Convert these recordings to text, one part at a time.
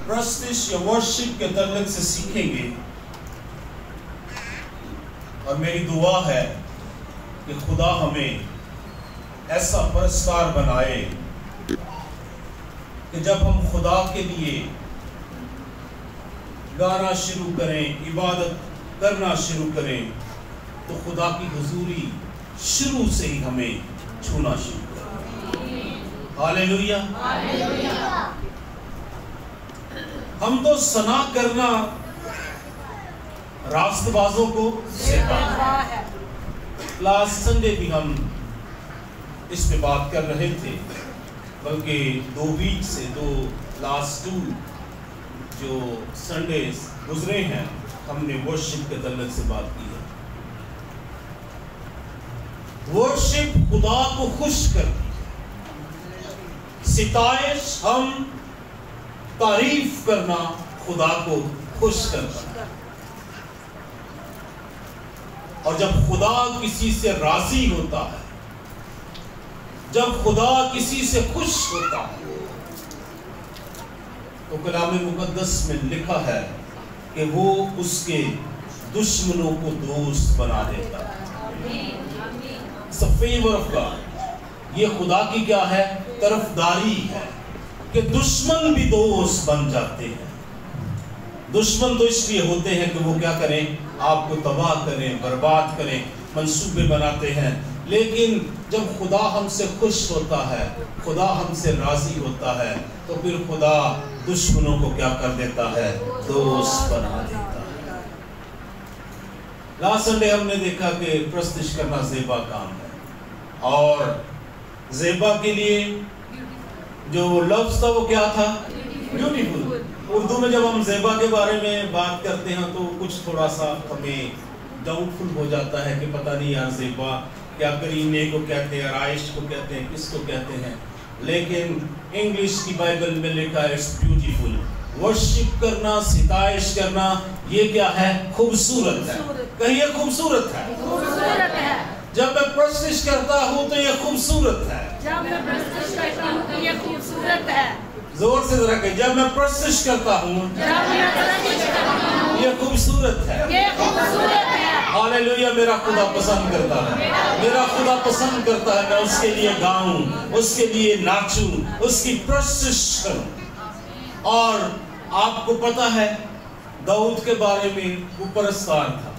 प्रस्तुति या वर्शिप के तल्लुक से सीखेंगे। और मेरी दुआ है कि खुदा हमें ऐसा परस्तार बनाए कि जब हम खुदा के लिए गाना शुरू करें, इबादत करना शुरू करें, तो खुदा की हुजूरी शुरू से ही हमें छूना शुरू करें। हालेलुया। हम तो सना करना रास्तबाजों को सिखा है। लास्ट संडे भी हम इस पे बात कर रहे थे, बल्कि 2 वीक से लास्ट 2 जो संडे गुजरे हैं हमने वर्शिप के तल्लुक से बात की है। वर्शिप खुदा को खुश करती है, सिताइश हम तारीफ करना खुदा को खुश करता है। और जब खुदा किसी से राजी होता है, जब खुदा किसी से खुश होता है, तो कलाम मुकद्दस में लिखा है कि वो उसके दुश्मनों को दोस्त बना देता है। It's a favor of God। ये खुदा की क्या है? तरफदारी है कि दुश्मन भी दोस्त बन जाते हैं। दुश्मन तो इसलिए होते हैं कि वो क्या करें? आपको तबाह करें, बर्बाद करें, मंसूबे बनाते हैं। लेकिन जब खुदा हमसे खुश होता है, खुदा हमसे राजी होता है, तो फिर खुदा दुश्मनों को क्या कर देता है? दोस्त बना देता है। लास्ट संडे हमने देखा कि प्रस्तुति करना ज़ेबा काम है, और ज़ेबा के लिए जो लफ्ज़ था वो क्या था? ब्यूटीफुल। उर्दू में जब हम ज़ेबा के बारे में बात करते हैं तो कुछ थोड़ा सा हमें डाउटफुल हो जाता है कि पता नहीं यार ज़ेबा क्या करीने को कहते हैं, आराइश को कहते हैं, किसको कहते हैं। लेकिन इंग्लिश की बाइबल में लिखा है इट्स ब्यूटीफुल। वर्शिप करना, सिताइश करना, ये क्या है? खूबसूरत है। कहिए खूबसूरत है। जब मैं प्रस्तुति करता हूँ तो ये खूबसूरत है। जब मैं प्रस्तुति करता हूँ तो ये खूबसूरत है। जोर से जरा कहिए, जब मैं प्रस्तुति करता हूँ ये खूबसूरत है। ये खूबसूरत है। हालेलुया। मेरा खुदा पसंद करता है, मेरा खुदा पसंद करता है मैं उसके लिए गाऊं, उसके लिए नाचूं, उसकी प्रस्तुति करूं। और आपको पता है दाऊद के बारे में वो परस्तार था।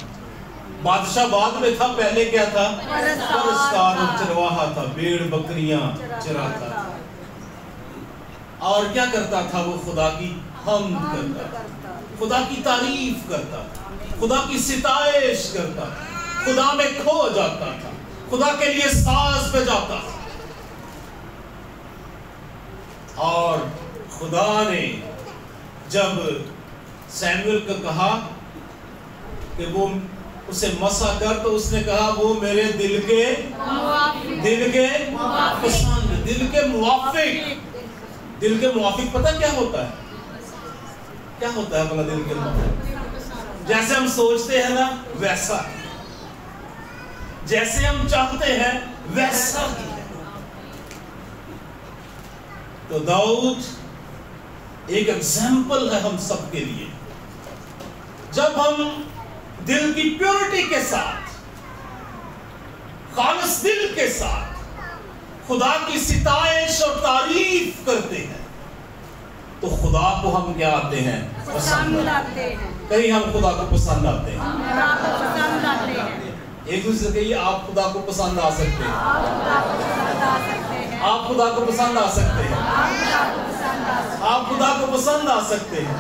बादशाह बाद में था, पहले क्या था? परस्तार और चरवाहा था, भेड़ बकरियां चराता था। और क्या करता था वो? खुदा की हमद करता था, खुदा की तारीफ करता था, खुदा की सिताइश करता था, खुदा में खो जाता था, खुदा के लिए साज बजाता था। और खुदा ने जब सैमुएल को कहा कि वो उसे मसा कर, तो उसने कहा वो मेरे दिल के पसंद, दिल के मुवाफिक। दिल के मुवाफिक पता क्या होता है? क्या होता है भला दिल के मुवाफिक? जैसे हम सोचते हैं ना वैसा, जैसे हम चाहते हैं वैसा ही है। तो दाऊद एक एग्जाम्पल है हम सब के लिए। जब हम दिल की प्योरिटी के साथ, खालिस दिल के साथ खुदा की सिताइश और तारीफ करते हैं, तो खुदा को हम क्या आते हैं? पसंद आते हैं। कहीं हम खुदा को पसंद आते हैं। एक दूसरे के लिए आप खुदा को पसंद आ सकते हैं। आप खुदा को पसंद आ सकते हैं। आप खुदा को पसंद आ सकते हैं।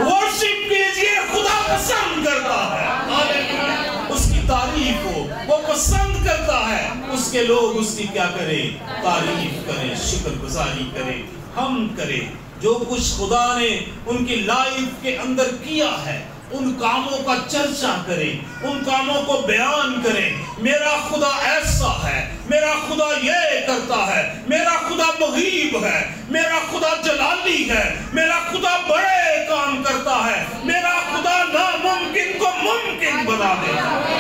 वर्शिप कीजिए, खुदा पसंद करता है। उसकी तारीफ हो, वो पसंद करता है। उसके लोग उसकी क्या करें? तारीफ करें, शुक्रगुजारी करें, हम करें। जो कुछ खुदा ने उनकी लाइफ के अंदर किया है, उन कामों का चर्चा करें, उन कामों को बयान करें। मेरा खुदा ऐसा है, मेरा खुदा ये करता है, मेरा खुदा मुगीब है, मेरा खुदा जलाली है, मेरा खुदा बड़े काम करता है, मेरा खुदा नामुमकिन को मुमकिन बना देता है।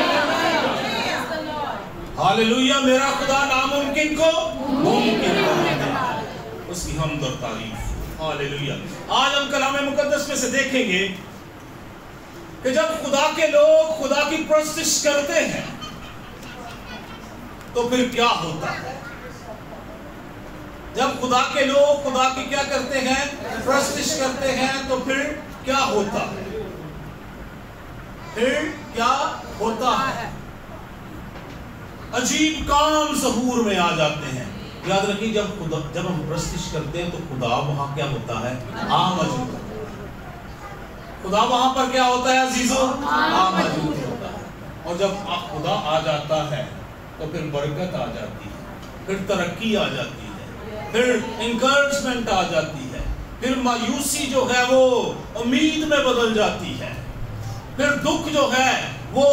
हालेलुया। मेरा खुदा नामुमकिन को मुमकिन बना देता है। उसकी हमद और तारीफ। हालेलुया। आज हम कलाम मुकद्दस में से देखेंगे कि जब खुदा के लोग खुदा की परस्तिश करते हैं तो फिर क्या होता है। जब खुदा के लोग खुदा की क्या करते हैं, परस्तिश करते हैं, तो फिर क्या होता है, फिर क्या होता है। अजीब काम ज़हूर में आ जाते हैं। याद रखिए, जब हम परस्तिश करते हैं तो खुदा वहां क्या होता है, मौजूद होता है। खुदा वहां पर क्या होता है अजीजों, मौजूद होता है। और जब खुदा आ जाता है तो फिर बरकत आ जाती है, फिर तरक्की आ जाती है, फिर इंकरेजमेंट आ जाती है, फिर मायूसी जो है वो उम्मीद में बदल जाती है, फिर दुख जो है वो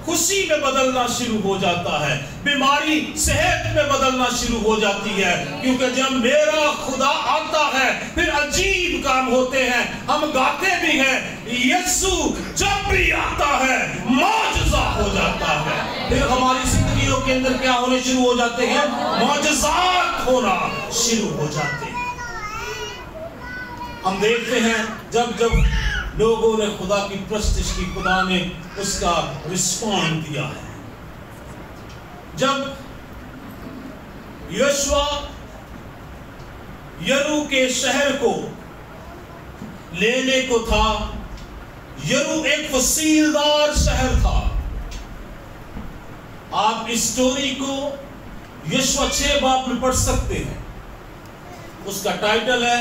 खुशी में बदलना शुरू हो जाता है, बीमारी सेहत में बदलना शुरू हो जाती है। क्योंकि जब मेरा खुदा आता है फिर अजीब काम होते हैं। हम गाते भी हैं, यीशु जब भी आता है मौजज़ा हो जाता है। फिर हमारी जिंदगियों के अंदर क्या होने शुरू हो जाते हैं, मौजज़ात होना शुरू हो जाते हैं। हम देखते हैं जब जब लोगों ने खुदा की परस्तिश की, खुदा ने उसका रिस्पॉन्ड दिया है। जब यहोशू यरू के शहर को लेने को था, यरू एक फसीलदार शहर था। आप इस स्टोरी को यहोशू 6 बाब में पढ़ सकते हैं। उसका टाइटल है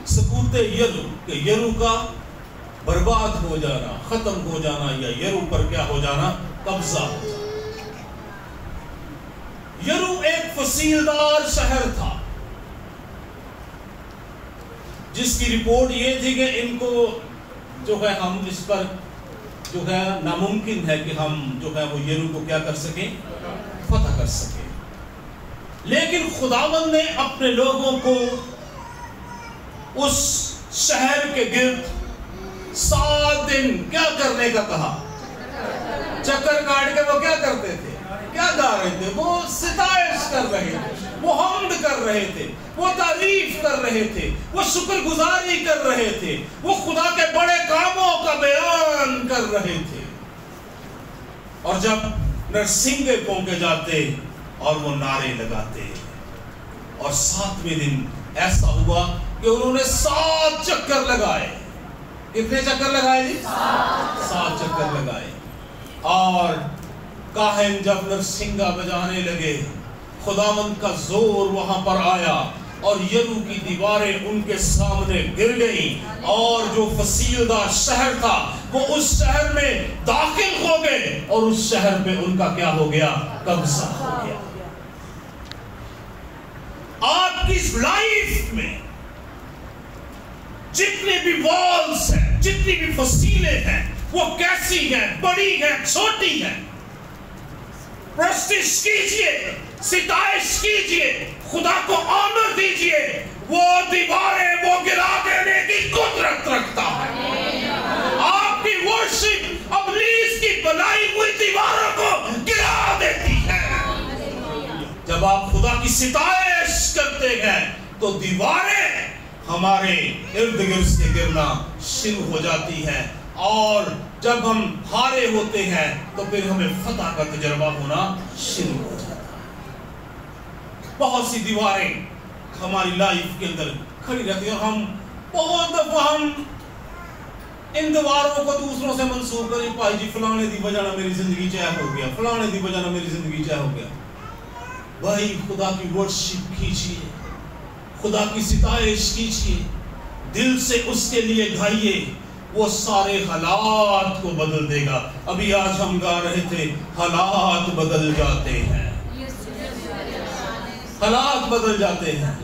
सकूते यरू, कि यरू का बर्बाद हो जाना, खत्म हो जाना, या यरू पर क्या हो जाना, कब्जा हो जाना। यरू एक फसीलदार शहर था जिसकी रिपोर्ट ये थी कि इनको जो है, हम इस पर जो है नामुमकिन है कि हम जो है वो यरू को क्या कर सकें, फतह कर सकें। लेकिन खुदावंद ने अपने लोगों को उस शहर के गिर्द 7 दिन क्या करने का कहा, चक्कर काट के वो क्या करते थे, क्या गा रहे थे, वो सिताइश कर रहे थे, वो हम्द कर रहे थे, वो तारीफ कर रहे थे, वो शुक्रगुजारी कर रहे थे, वो खुदा के बड़े कामों का बयान कर रहे थे। और जब नरसिंगे पोंके जाते और वो नारे लगाते, और 7वें दिन ऐसा हुआ कि उन्होंने 7 चक्कर लगाए। कितने चक्कर लगाए जी? 7 चक्कर लगाए। और काहिन जब नरसिंगा बजाने लगे, खुदावंद का जोर वहां पर आया और यरू की दीवारें उनके सामने गिर गई, और जो फसीलदार शहर था वो उस शहर में दाखिल हो गए, और उस शहर पे उनका क्या हो गया, कब्जा हो गया। आपकी लाइफ में जितने भी वॉल्स हैं, जितनी भी फसीलें हैं, वो कैसी हैं, बड़ी हैं, छोटी हैं, परस्तिश कीजिए, सिताइश कीजिए, खुदा को ऑनर दीजिए। वो दीवारें वो गिरा देने की कुदरत रखता है। आपकी वर्शिप इब्लीस की बनाई हुई दीवारों को गिरा देती है। जब आप खुदा की सिताइश करते हैं तो दीवारें हमारे इर्द गिर्द से गिरना शुरू हो जाती है, और जब हम हारे होते हैं तो फिर हमें फतह का तजर्बा होना शुरू हो जाता है। बहुत सी दीवारें हमारी लाइफ के अंदर खड़ी रहती है, हम बहुत दफा हम इन दीवारों को दूसरों से मंसूब करें, भाई जी फलाने दी वजह मेरी जिंदगी चैन हो गया, फलाने दी वजह मेरी जिंदगी चैन हो गया। भाई खुदा की वर्शिप कीजिए, खुदा की सिताइश कीजिए, दिल से उसके लिए गाइए, वो सारे हालात को बदल देगा। अभी आज हम गा रहे थे, हालात बदल जाते हैं, हालात बदल जाते हैं।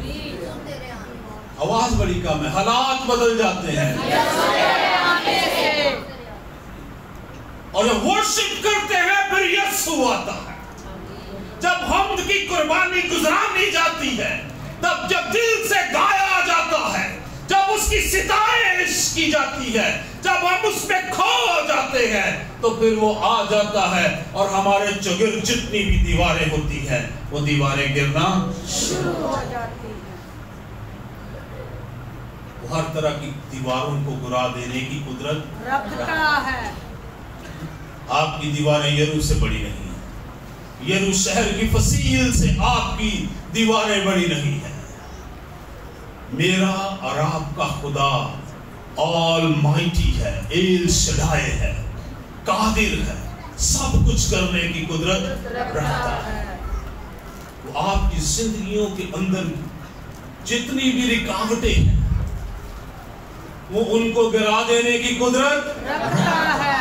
आवाज बड़ी कम है, हालात बदल जाते हैं। और जब वर्शिप करते हैं फिर यीशु आता है। जब हमद की कुर्बानी गुजरानी जाती है, तब जब दिल से गाया जाता है, जब उसकी सिताइश की जाती है, जब हम उसमें खो जाते हैं, तो फिर वो आ जाता है और हमारे चौगिर्द जितनी भी दीवारें होती हैं वो दीवारें गिरना शुरू हो जाती हैं। हर तरह की दीवारों को गिरा देने की कुदरत रखता है। आपकी दीवारें यरू से बड़ी नहीं है, यरू शहर की फसील से आपकी दीवारें बड़ी नहीं है। मेरा और आपका खुदा ऑलमाइटी है, एल शडाय है, कादिर है, सब कुछ करने की कुदरत रखता है। वो आपकी जिंदगियों के अंदर जितनी भी रुकावटें हैं वो उनको गिरा देने की कुदरत रखता है।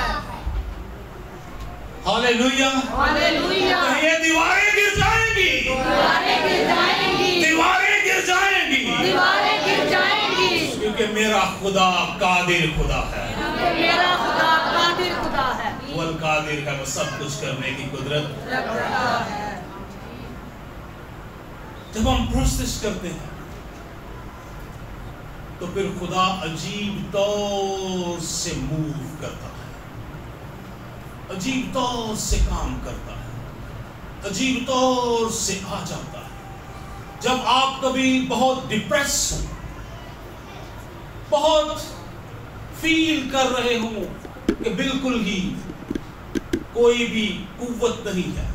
Hallelujah, hallelujah. ये दीवारें गिर जाएंगी, दीवारें गिर जाएंगी, दीवारें गिर जाएंगी, दीवारें गिर जाएंगी, क्योंकि मेरा खुदा कादिर खुदा है। मेरा खुदा कादिर खुदा है, वल कादिर है, वो सब कुछ करने की कुदरत रखता है। जब हम प्रोसेस करते हैं तो फिर खुदा अजीब तौर से मूव करता है, अजीब तौर से काम करता है, अजीब तौर से आ जाता है। जब आप कभी बहुत डिप्रेस हो, बहुत फील कर रहे हो कि बिल्कुल ही कोई भी कुव्वत नहीं है,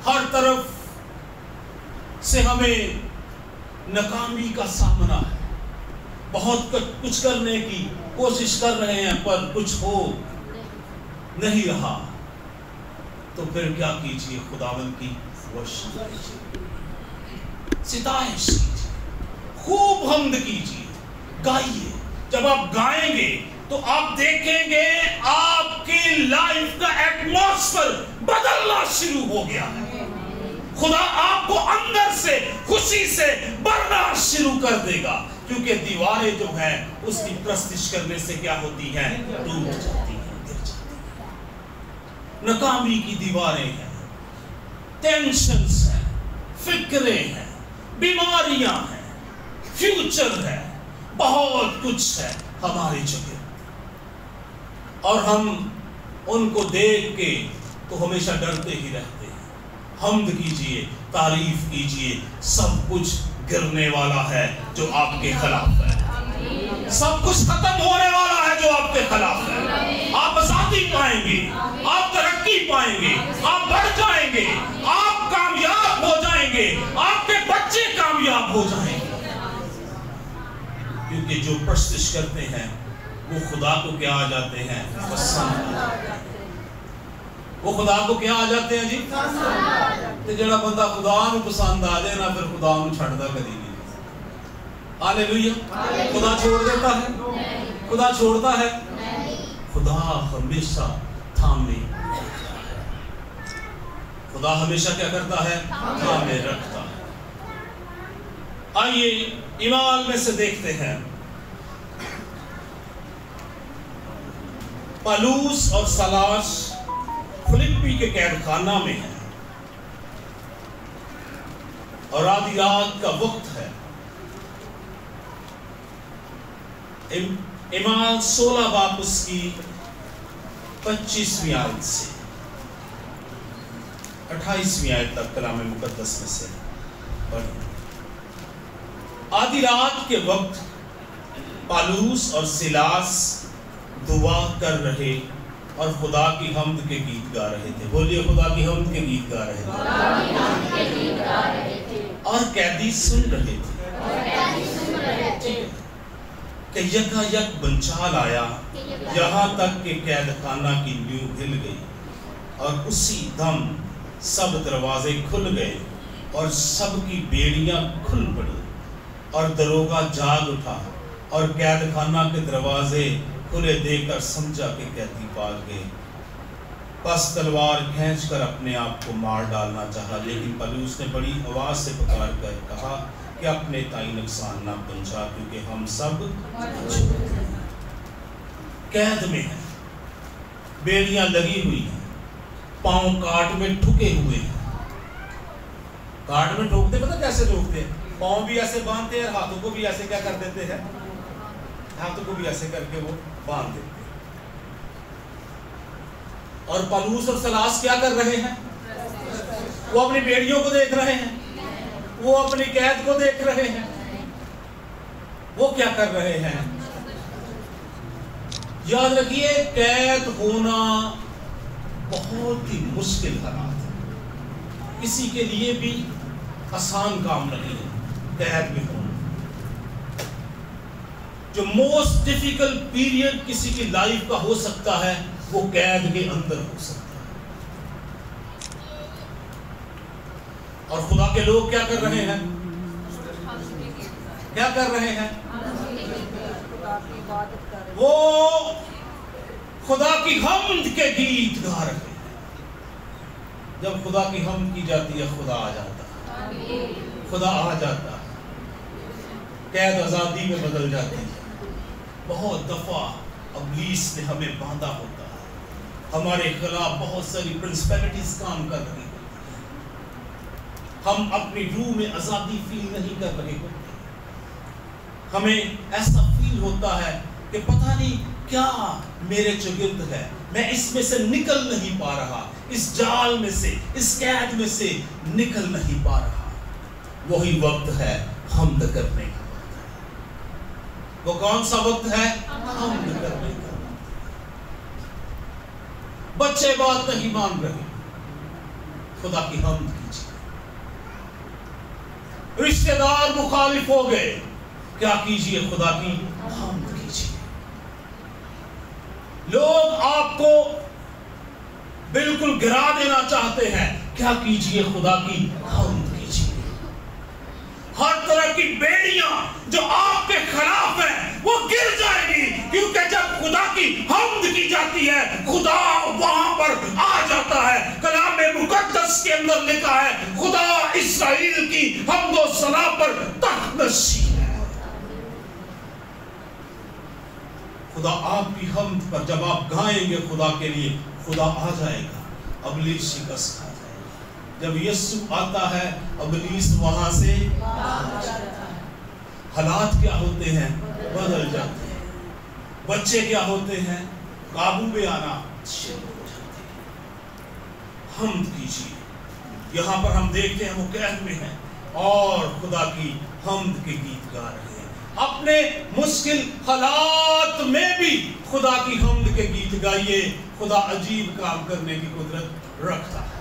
हर तरफ से हमें नाकामी का सामना है, बहुत कुछ करने की कोशिश कर रहे हैं पर कुछ हो नहीं रहा, तो फिर क्या कीजिए? खुदावंद की वर्शिप कीजिए, सिताइश कीजिए, खूब हम्द कीजिए, गाइए। जब आप गाएंगे तो आप देखेंगे आपकी लाइफ का एटमॉस्फेयर बदलना शुरू हो गया है। खुदा आपको अंदर से खुशी से भरना शुरू कर देगा, क्योंकि दीवारें जो हैं उसकी प्रस्तिश करने से क्या होती हैं? टूट जाती हैं, गिर जाती हैं। नाकामी की दीवारें हैं, टेंशन्स हैं, फिक्रें हैं, बीमारियां हैं, फ्यूचर है, बहुत कुछ है हमारी जगह, और हम उनको देख के तो हमेशा डरते ही रहते हैं। हम्द कीजिए, तारीफ कीजिए, सब कुछ गिरने वाला है जो आपके खिलाफ है, सब कुछ खत्म होने वाला है जो आपके खिलाफ है। आप आजादी पाएंगे, आप तरक्की पाएंगे, आप बढ़ जाएंगे, आप कामयाब हो जाएंगे, आपके बच्चे कामयाब हो जाएंगे, क्योंकि जो प्रस्तिश करते हैं वो खुदा को क्या आ जाते हैं? पसंद आ जाते हैं। वो खुदा को क्या आ जाते हैं जी? तो जड़ा बंदा खुदा नूं पसंद आ जाए ना, फिर खुदा नूं छड्डदा कदी नहीं। हालेलुया। खुदा छोड़ देता है? खुदा छोड़ता है? खुदा हमेशा थामे रखता है। खुदा हमेशा क्या करता है? थामे रखता है। आइए ईमान में से देखते हैं, पौलुस और सलास फिलिप्पी के कैदखाना में है और आधी रात का वक्त है। ईमान 16 बाब उसकी 25वीं आयत से 28वीं आयत तक कलाम मुकद्दस में से पढ़ें। आधी रात के वक्त पौलुस और सिलास दुआ कर रहे और खुदा की हम्द के गीत गा रहे थे। बोलिए, खुदा की हम्द के गीत गा रहे थे। और कैदी सुन रहे थे कि यकायक बंचाल आया, यहाँ तक कि कैदखाना की नींव हिल गई और उसी दम सब दरवाजे खुल गए और सबकी बेड़ियां खुल पड़ी और दरोगा जाग उठा और कैदखाना के दरवाजे खुले देखकर समझा कि कैदी भाग गए। बस तलवार खींचकर अपने आप को मार डालना चाहा, लेकिन पौलुस ने बड़ी आवाज से पुकार कर कहा कि अपने ताई नुकसान ना पहुंचा, क्योंकि हम सब कैद में हैं, बेड़ियां लगी हुई हैं, पांव काट में ठुके हुए हैं। काट में ठोकते पता कैसे ठोकते हैं? पांव भी ऐसे बांधते हैं, हाथों को भी ऐसे क्या कर देते हैं, हाथों को भी ऐसे करके वो बांध देते हैं। और पौलुस और सलास क्या कर रहे हैं? वो अपनी बेड़ियों को देख रहे हैं, वो अपनी कैद को देख रहे हैं, वो क्या कर रहे हैं? याद रखिए, कैद होना बहुत ही मुश्किल हालात है, किसी के लिए भी आसान काम नहीं है कैद में होना। जो मोस्ट डिफिकल्ट पीरियड किसी की लाइफ का हो सकता है वो कैद के अंदर हो सकता है। और खुदा के लोग क्या कर रहे हैं? क्या कर रहे हैं? वो खुदा की हम्द के गीत गा रहे हैं। जब खुदा की हम्द की जाती है खुदा आ जाता है, खुदा आ जाता है, कैद आजादी में बदल जाती है। बहुत दफा इब्लीस ने हमें बांधा होता है, हमारे खिलाफ बहुत सारी प्रिंसिपैलिटीज काम कर रही होती है, हम अपनी रूह में आजादी फील नहीं कर रहे होते, हमें ऐसा फील होता है कि पता नहीं क्या मेरे चुगिर्द है, मैं इसमें से निकल नहीं पा रहा, इस जाल में से, इस कैद में से निकल नहीं पा रहा। वही वक्त है हम्द करने का। वो कौन सा वक्त है? हम्द करने का। बच्चे बात नहीं मान रहे, खुदा की हम्द कीजिए। रिश्तेदार मुखालिफ हो गए, क्या कीजिए? खुदा की हम्द कीजिए। लोग आपको बिल्कुल गिरा देना चाहते हैं, क्या कीजिए? खुदा की हम्द कीजिए। हर तरह की बेड़ियां जो आपके खिलाफ है वो गिर जाएगी, क्योंकि जब खुदा की हम्द की जाती है खुदा वहां पर आ जाता है। कलाम मुकद्दस के अंदर लिखा है, खुदा इस्राएल की हम्द व सना पर तख्त नशीन है। खुदा आपकी हम्द पर जब आप गाएंगे खुदा के लिए, खुदा आ जाएगा, इब्लीस शिकस्त खा जाएगा। जब यीशु आता है इब्लीस वहां से हालात क्या होते हैं? बदल जाते हैं। बच्चे क्या होते हैं? काबू में आना शुरू हो जाते हैं। हम्द कीजिए। यहाँ पर हम देखते हैं वो कैद में है और खुदा की हम्द के गीत गा रहे हैं। अपने मुश्किल हालात में भी खुदा की हम्द के गीत गाइए। खुदा अजीब काम करने की कुदरत रखता है।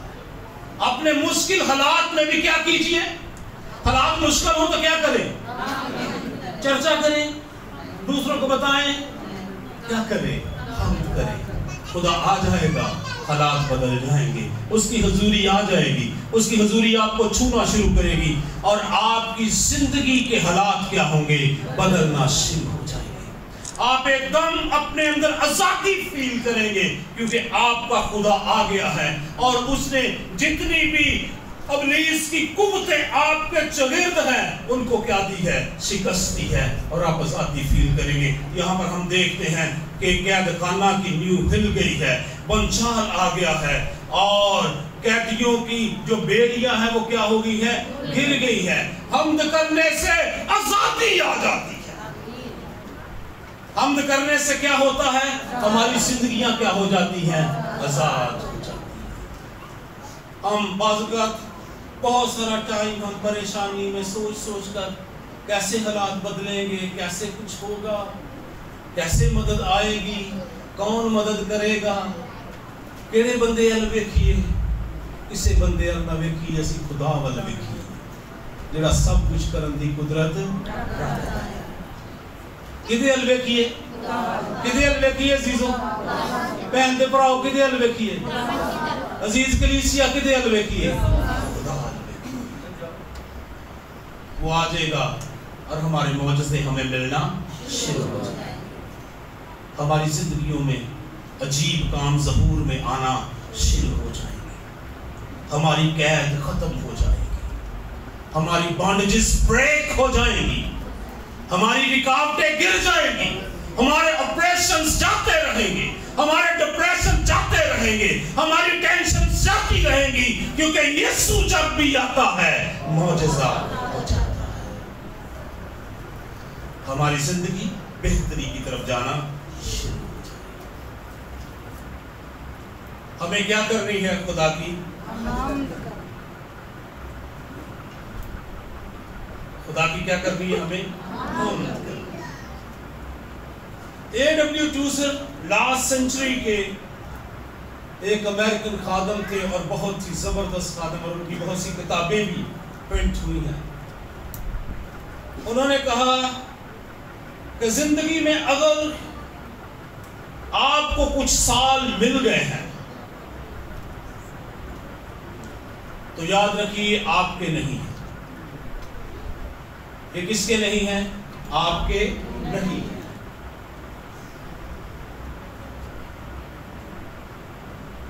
अपने मुश्किल हालात में भी क्या कीजिए? हालात मुश्किल हो तो क्या करें? चर्चा करें, दूसरों को बताएं, क्या करें? हम्द करें। खुदा आ जाएगा, हालात बदल जाएंगे, उसकी हुजूरी आ जाएगी, उसकी हुजूरी आपको छूना शुरू करेगी और आपकी जिंदगी के हालात क्या होंगे? बदलना शुरू हो जाएंगे। आप एकदम अपने अंदर आजादी फील करेंगे, क्योंकि आपका खुदा आ गया है और उसने जितनी भी इब्लीस की कुव्वतें आपके चगिर्द हैं उनको क्या दी है? शिकस्त दी है और आप आजादी फील करेंगे। यहाँ पर हम देखते हैं कि कैद खाना की नींव हिल गई है, बंचाल आ गया है और कैदियों की जो बेड़ियां हैं वो क्या हो गई है? गिर गई है। हम्द करने से आजादी आ जाती है। हम्द करने से क्या होता है? हमारी जिंदगियां क्या हो जाती हैं? आजाद हो जाती हैं। हम बाज़ बहुत सारा टाइम हम परेशानी में सोच कर कैसे हालात बदलेंगे, कैसे कुछ होगा, कैसे मदद आएगी, कौन मदद करेगा, केड़े बंदे अल वेखिए, किसे बंदे अल ना वेखिए, असी खुदा वल वेखिए जेड़ा सब कुछ करन दी कुदरत रखता है। किदे अल वेखिए? किदे अल वेखिए अजीजों? भैन दे भराओ, किदे अल वेखिए? अजीज कलीसिया, किदे अल वेखिए? वो आ जाएगा और हमारे मौजज़े हमें मिलना शुरू हो जाएगा। हमारी जिंदगियों में अजीब काम ज़हूर में आना शुरू हो जाएंगे। हमारी कैद खत्म हो जाएगी, हमारी बॉन्डेजेस ब्रेक हो जाएंगी, हमारी रुकावटें गिर जाएंगी, हमारे ऑपरेशंस जाते रहेंगे, हमारे डिप्रेशन जाते रहेंगे, हमारी टेंशन जाती रहेंगी, क्योंकि यीशु जब भी आता है मौजज़ा हो जाता है। हमारी जिंदगी बेहतरी की तरफ जाना शुरू हो जाए। हमें क्या करनी है? खुदा की खुदा की क्या करनी है? हमें A.W. Tozer لاسٹ سینچری کے ایک امریکن خادم تھے اور بہت ہی زبردست خادم، اور ان کی بہت سی کتابیں بھی پرنٹ ہوئی ہیں. انہوں نے کہا کہ زندگی میں اگر آپ کو کچھ سال مل گئے ہیں تو یاد رکھیے آپ کے نہیں ہیں. یہ کس کے نہیں ہیں؟ آپ کے نہیں ہیں.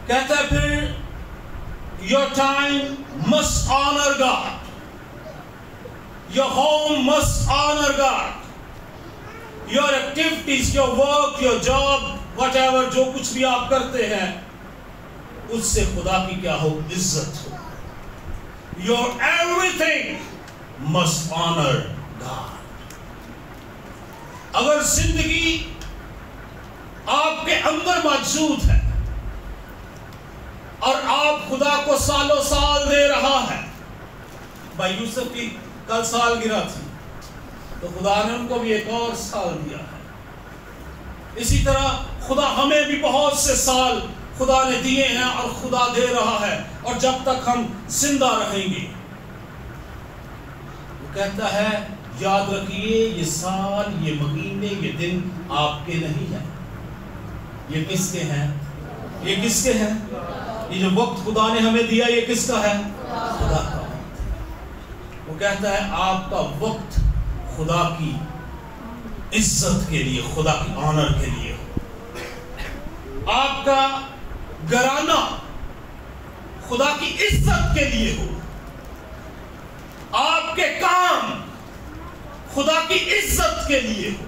کہتا ہے پھر your time must honor God, your home must honor God, your activities, your work, your job, whatever جو کچھ بھی آپ کرتے ہیں اس سے خدا کی کیا ہو؟ عزت ہو. Your everything must honor God. اگر زندگی آپ کے اندر موجود ہے اور آپ خدا کو سالوں سال دے رہا ہے، بھائی یوسف کی کل سال گرا تھی تو خدا نے ان کو بھی ایک اور سال دیا ہے. اسی طرح خدا ہمیں بھی بہت سے سال خدا نے دیے ہیں اور خدا دے رہا ہے، اور جب تک ہم زندہ رہیں گے وہ کہتا ہے یاد رکھیے یہ سال، یہ مہینے، یہ دن آپ کے نہیں ہیں. یہ کس کے ہیں؟ یہ کس کے ہیں؟ یہ جو وقت خدا نے ہمیں دیا یہ کس کا ہے؟ خدا کا. وہ کہتا ہے آپ کا وقت خدا کی عزت کے لیے، خدا کی آنر کے لیے ہو. آپ کا گھرانہ خدا کی عزت کے لیے ہو. آپ کے کام خدا کی عزت کے لیے ہو،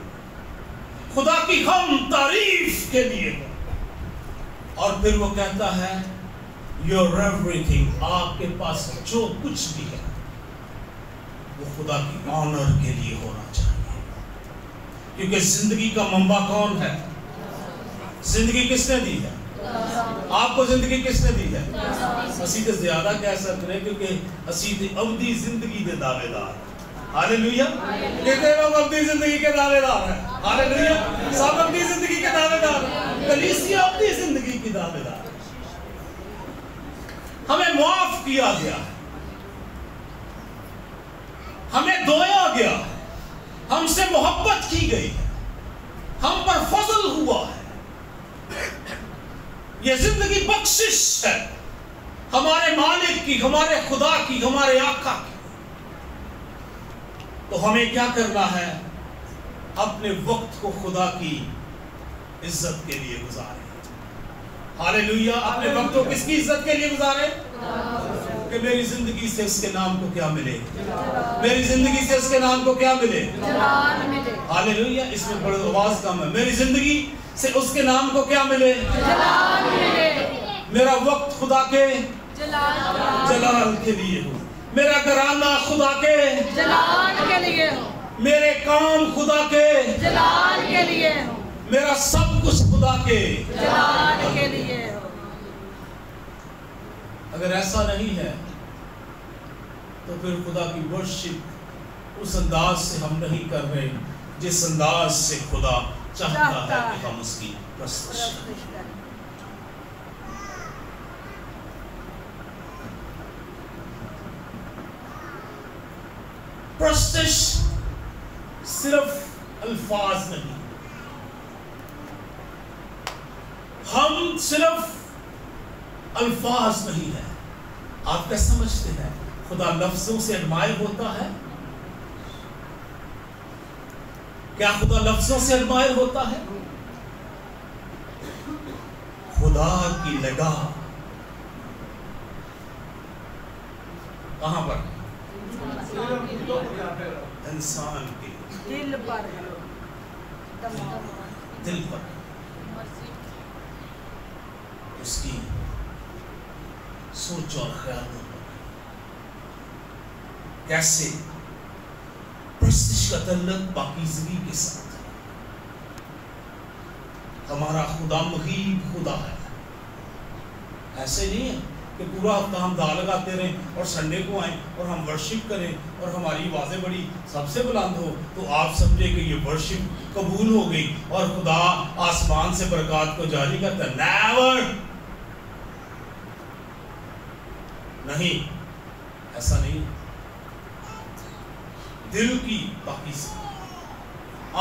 خدا کی ہم تعریف کے لیے ہو. اور پھر وہ کہتا ہے your everything، آپ کے پاس جو کچھ بھی ہے وہ خدا کی آنر کے لیے ہونا چاہیے. کیونکہ زندگی کا منبع کون ہے؟ زندگی کس نے دی ہے؟ آپ کو زندگی کس نے دی ہے؟ اسی تو زیادہ کہہ سکتے ہیں کیونکہ اسی تے ابدی زندگی دے دعوے دار. ہاللیلویا. کتنے لوگ ابدی زندگی کے دعوے دار ہیں؟ ہاللیلویا. سب ابدی زندگی کے دعوے دار ہیں. کلیسیا ابدی زندگی کی دعوے دار. ہمیں معاف کیا گیا، ہمیں دھویا گیا، ہم سے محبت کی گئی ہے، ہم پر فضل ہوا ہے. یہ زندگی بخشش ہے ہمارے مالک کی، ہمارے خدا کی، ہمارے آقا کی. تو ہمیں کیا کرنا ہے؟ اپنے وقت کو خدا کی عزت کے لیے گزارے. ہاللیلویا. اپنے وقت کو کس کی عزت کے لیے گزارے؟ کہ میری زندگی سے اس کے نام کو کیا ملے؟ میری زندگی سے اس کے نام کو کیا ملے؟ جلال ملے. ہاللیلویا. اس میں بڑی آواز کم ہے. میری زندگی سے اس کے نام کو کیا ملے؟ جلال ملے. میرا وقت خدا کے جلال کے لیے ہو. میرا گھرانہ خدا کے جلال کے لیے ہو. میرے کام خدا کے جلال کے لیے ہو. میرا سب کچھ خدا کے جلال کے لیے ہو. اگر ایسا نہیں ہے تو پھر خدا کی ورشپ اس انداز سے ہم نہیں کر رہے جس انداز سے خدا چاہتا ہے کہ ہم اس کی پرستش کریں. پرستش صرف الفاظ نہیں، ہم صرف الفاظ نہیں ہے. آپ کیا سمجھتے ہیں خدا لفظوں سے ایڈمائر ہوتا ہے؟ کیا خدا لفظوں سے ایڈمائر ہوتا ہے؟ خدا کی نگاہ کہاں پر؟ انسان کے دل پر. دل پر. اس کی سوچ اور خیالوں پر. کیسے پرستش کا تعلق پاکیزگی کے ساتھ ہے. ہمارا خدا مغیب خدا ہے. ایسے نہیں ہے کہ پورا ہفتہ ہم دعا لگاتے رہیں اور سنڈے کو آئیں اور ہم ورشپ کریں اور ہماری آوازیں بڑی سب سے بلند ہو، تو آپ سمجھے کہ یہ ورشپ قبول ہو گئی اور خدا آسمان سے برکات کو جاری کرتا ہے؟ نیور، نہیں، ایسا نہیں۔ دل کی پاکیزگی،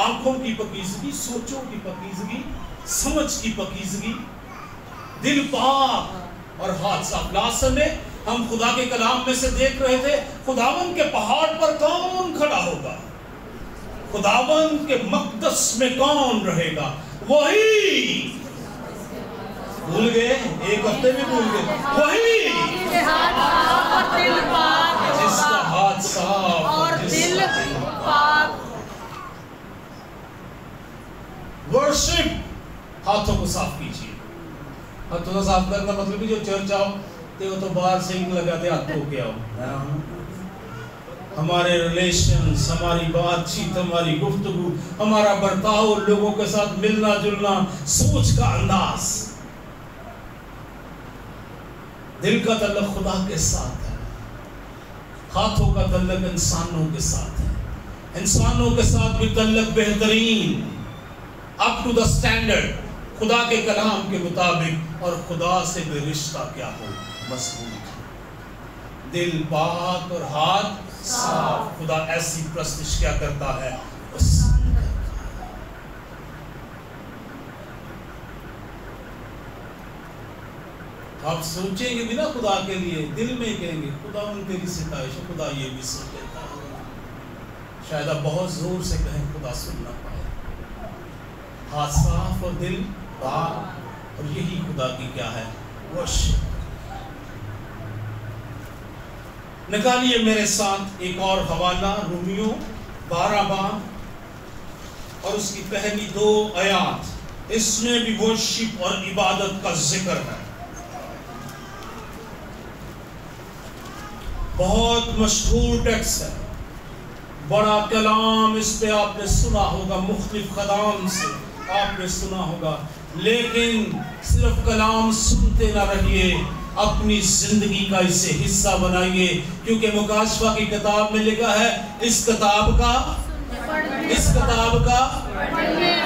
آنکھوں کی پاکیزگی، سوچوں کی پاکیزگی، سمجھ کی پاکیزگی، دل پاک اور ہاتھ صاف۔ لاسٹ سنڈے ہم خدا کے کلام میں سے دیکھ رہے تھے خداوند کے پہاڑ پر کون کھڑا ہوگا، خداوند کے مقدس میں کون رہے گا؟ وہی، بھول گئے، ایک ہفتے میں بھول گئے، وہی جس کا ہاتھ صاف اور دل پاک۔ ورشپ، ہاتھوں کو صاف کیجیے۔ ہاتھوں کو صاف کرنا مطلب جو چرچ آؤ تو باہر سے ہی لگاتے ہاتھ دھو کے آؤ۔ ہمارے ریلیشنز، ہماری بات چیت، ہماری گفتگو، ہمارا برتاؤ، لوگوں کے ساتھ ملنا جلنا، سوچ کا انداز، دل کا تعلق خدا کے ساتھ ہے، ہاتھوں کا تعلق انسانوں کے ساتھ ہے، انسانوں کے ساتھ بھی تعلق بہترین، اپ ٹو دا سٹینڈرڈ، خدا کے کلام کے مطابق، اور خدا سے بھی رشتہ کیا ہو؟ مضبوط، دل پاک اور ہاتھ صاف۔ خدا ایسی پرستش کیا کرتا ہے؟ آپ سوچیں گے بھی نا خدا کے لیے، دل میں کہیں گے خدا ان تیری ستائش، خدا یہ بھی سن لیتا ہے۔ شاید آپ بہت زور سے کہیں خدا سن نہ پائے۔ ہاتھ صاف اور دل پاک، اور یہی خدا کی کیا ہے؟ ورشپ۔ نکالیے میرے ساتھ ایک اور حوالہ، رومیو 12 باب اور اس کی پہلی 2 آیات، اس میں بھی ورشپ اور عبادت کا ذکر ہے۔ بہت مشہور ٹیکس ہے، بڑا کلام، اس پہ آپ نے سنا ہوگا، مختلف خدام سے آپ نے سنا ہوگا، لیکن صرف کلام سنتے نہ رہیے، اپنی زندگی کا اسے حصہ بنائیے، کیونکہ مکاشفہ کی کتاب میں لکھا ہے اس کتاب کا پڑھنے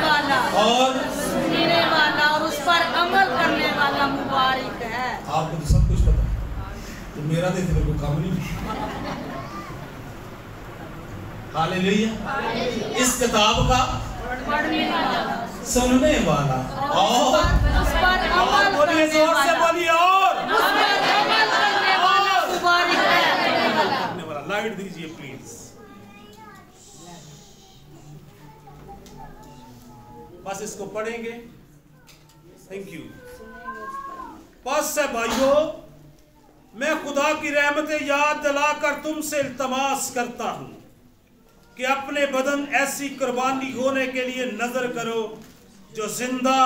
والا اور سننے والا اور اس پر عمل کرنے والا مبارک ہے۔ آپ کو تو سب کچھ پتا ہے، تو میرا دیتے میرے کو کام نہیں۔ ہاللیلویا۔ اس کتاب کا پڑھنے والا، سننے والا اور اس پر عمل بولیے، زور سے بولیے، اور کرنے والا مبارک ہے۔ لائٹ دیجئے پلیز۔ بس اس کو پڑھیں گے۔ Thank you. بس ہے بھائیو، میں خدا کی رحمتیں یاد دلا کر تم سے التماس کرتا ہوں کہ اپنے بدن ایسی قربانی ہونے کے لیے نظر کرو جو زندہ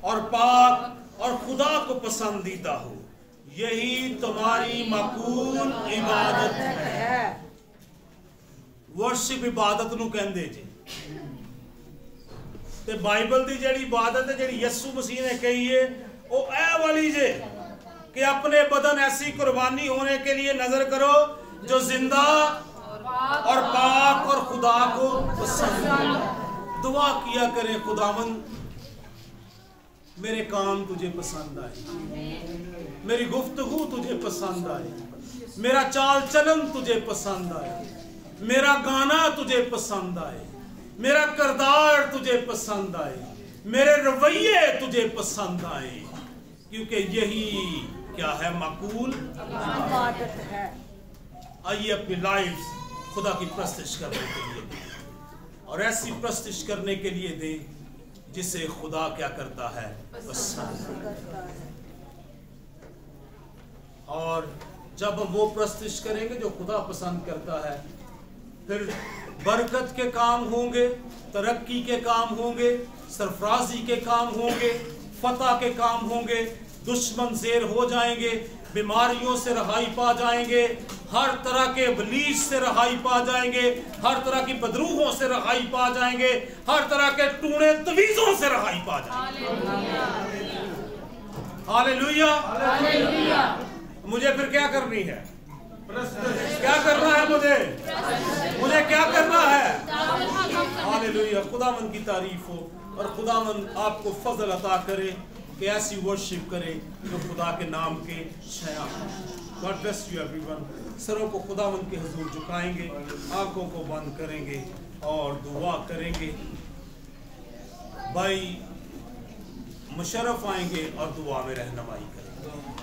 اور پاک اور خدا کو پسندیدہ ہو، یہی تمہاری معقول عبادت ہے۔ ورشپ عبادت نو کہندے جی، تے بائبل دی جڑی عبادت ہے جڑی یسوع مسیح نے کہی ہے وہ اے والی جے کہ اپنے بدن ایسی قربانی ہونے کے لیے نظر کرو جو زندہ اور پاک اور خدا کو پسند ہے۔ دعا کیا کریں، خداوند میرے کام تجھے پسند آئے، میری گفتگو تجھے پسند آئے، میرا چال چلن تجھے پسند آئے، میرا گانا تجھے پسند آئے، میرا کردار تجھے پسند آئے، میرے رویے تجھے پسند آئے، کیونکہ یہی کیا ہے؟ معقول عبادت ہے۔ آئیے اپنی لائف خدا کی پرستش کرنے کے لیے دیں، اور ایسی پرستش کرنے کے لیے دیں جسے خدا کیا کرتا ہے؟ پسند کرتا ہے۔ اور جب ہم وہ پرستش کریں گے جو خدا پسند کرتا ہے، پھر برکت کے کام ہوں گے، ترقی کے کام ہوں گے، سرفرازی کے کام ہوں گے، فتح کے کام ہوں گے، دشمن زیر ہو جائیں گے، بیماریوں سے رہائی پا جائیں گے، ہر طرح کے ابلیس سے رہائی پا جائیں گے، ہر طرح کی بدروحوں سے رہائی پا جائیں گے، ہر طرح کے ٹونے تویزوں سے رہائی پا جائیں گے۔ ہاللیلویا۔ मुझे फिर क्या करनी है? क्या करना है मुझे क्या करना है? हालेलुया, खुदावंद की तारीफ हो और खुदावंद आपको फजल अता करे कि ऐसी वर्शिप करे जो खुदा के नाम के शया। God bless you everyone. सरों को खुदावंद के हुजूर झुकाएंगे, आंखों को बंद करेंगे और दुआ करेंगे। भाई मुशर्रफ आएंगे और दुआ में रहनुमाई करेंगे।